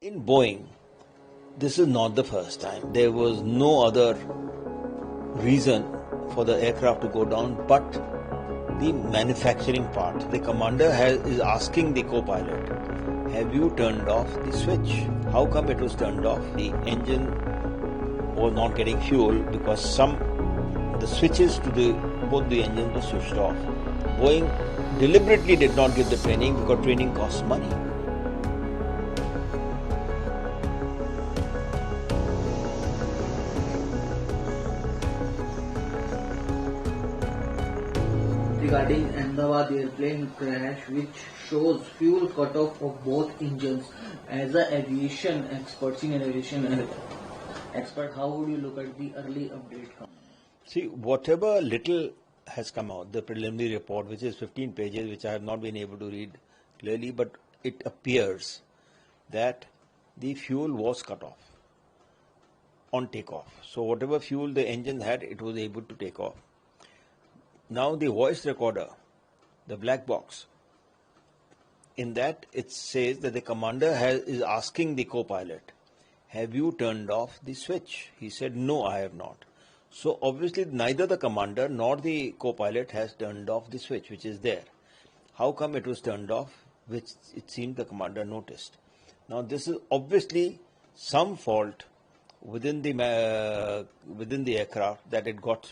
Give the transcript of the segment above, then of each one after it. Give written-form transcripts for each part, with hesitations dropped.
In Boeing, this is not the first time. There was no other reason for the aircraft to go down but the manufacturing part. The commander is asking the co-pilot, have you turned off the switch? How come it was turned off? The engine was not getting fuel because the switches to both the engines were switched off. Boeing deliberately did not give the training because training costs money. Regarding Ahmedabad airplane crash, which shows fuel cutoff of both engines. As an aviation expert, senior aviation expert, how would you look at the early update? See, whatever little has come out, the preliminary report, which is 15 pages, which I have not been able to read clearly, but it appears that the fuel was cut off on takeoff. So whatever fuel the engine had, it was able to take off. Now the voice recorder, the black box, in that it says that the commander is asking the co-pilot, have you turned off the switch? He said, no, I have not. So obviously neither the commander nor the co-pilot has turned off the switch, which is there. How come it was turned off, which it seemed the commander noticed? Now this is obviously some fault within the aircraft that it got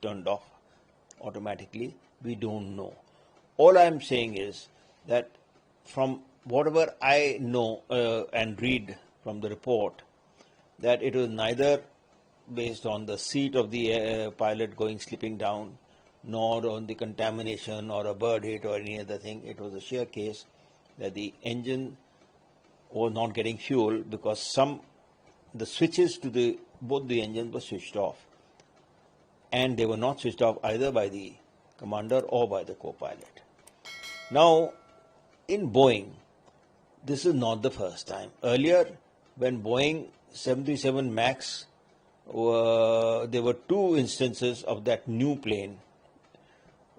turned off automatically. We don't know. All I am saying is that from whatever I know and read from the report, that it was neither based on the seat of the pilot slipping down, nor on the contamination or a bird hit or any other thing. It was a sheer case that the engine was not getting fuel because the switches to both the engines were switched off. And they were not switched off either by the commander or by the co-pilot. Now, in Boeing, this is not the first time. Earlier, when Boeing 737 MAX, there were two instances of that new plane,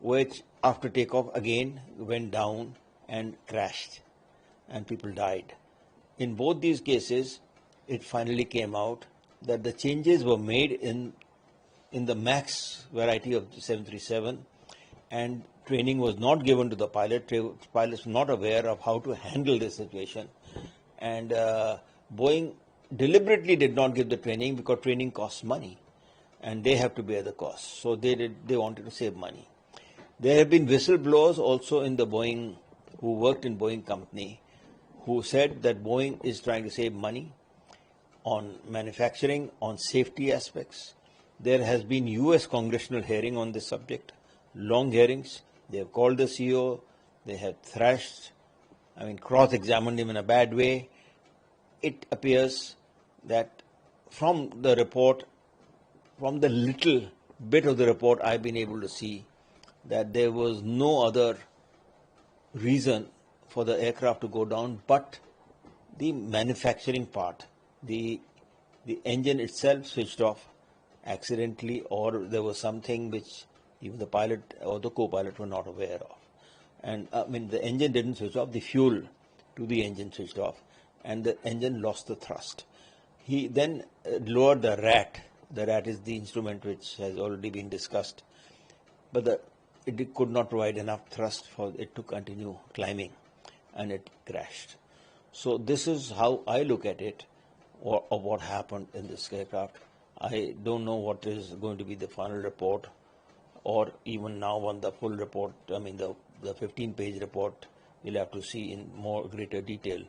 which after takeoff again went down and crashed, and people died. In both these cases, it finally came out that the changes were made in the MAX variety of the 737, and training was not given to the pilot. Pilots were not aware of how to handle this situation, and Boeing deliberately did not give the training because training costs money, and they have to bear the cost. So they wanted to save money. There have been whistleblowers also in the Boeing who worked in Boeing company who said that Boeing is trying to save money on manufacturing, on safety aspects. There has been US congressional hearing on this subject, long hearings. They have called the CEO, they have cross-examined him in a bad way. It appears that from the report, from the little bit of the report I've been able to see, that there was no other reason for the aircraft to go down but the manufacturing part. The engine itself switched off accidentally, or there was something which even the pilot or the co-pilot were not aware of. And the engine didn't switch off, the fuel to the engine switched off, and the engine lost the thrust. He then lowered the rat. The rat is the instrument which has already been discussed, but it could not provide enough thrust for it to continue climbing, and it crashed. So this is how I look at it, or what happened in this aircraft. I don't know what is going to be the final report, or even now on the full report, the 15-page report, we'll have to see in greater detail.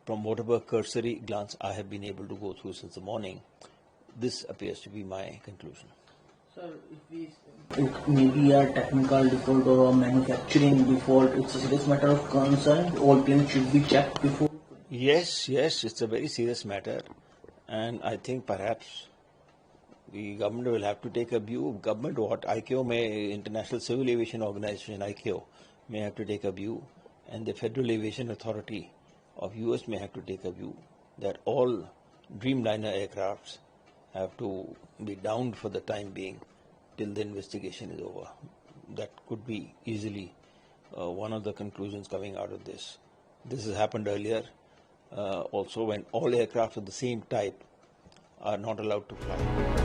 From whatever cursory glance I have been able to go through since the morning, this appears to be my conclusion. Sir, it may be a technical default or a manufacturing default. It's a serious matter of concern. All planes should be checked before. Yes, it's a very serious matter, and I think perhaps the government will have to take a view. Government what? ICAO International Civil Aviation Organization, ICAO, may have to take a view, and the Federal Aviation Authority of US may have to take a view that all Dreamliner aircrafts have to be downed for the time being till the investigation is over. That could be easily one of the conclusions coming out of this. This has happened earlier. also when all aircraft of the same type are not allowed to fly.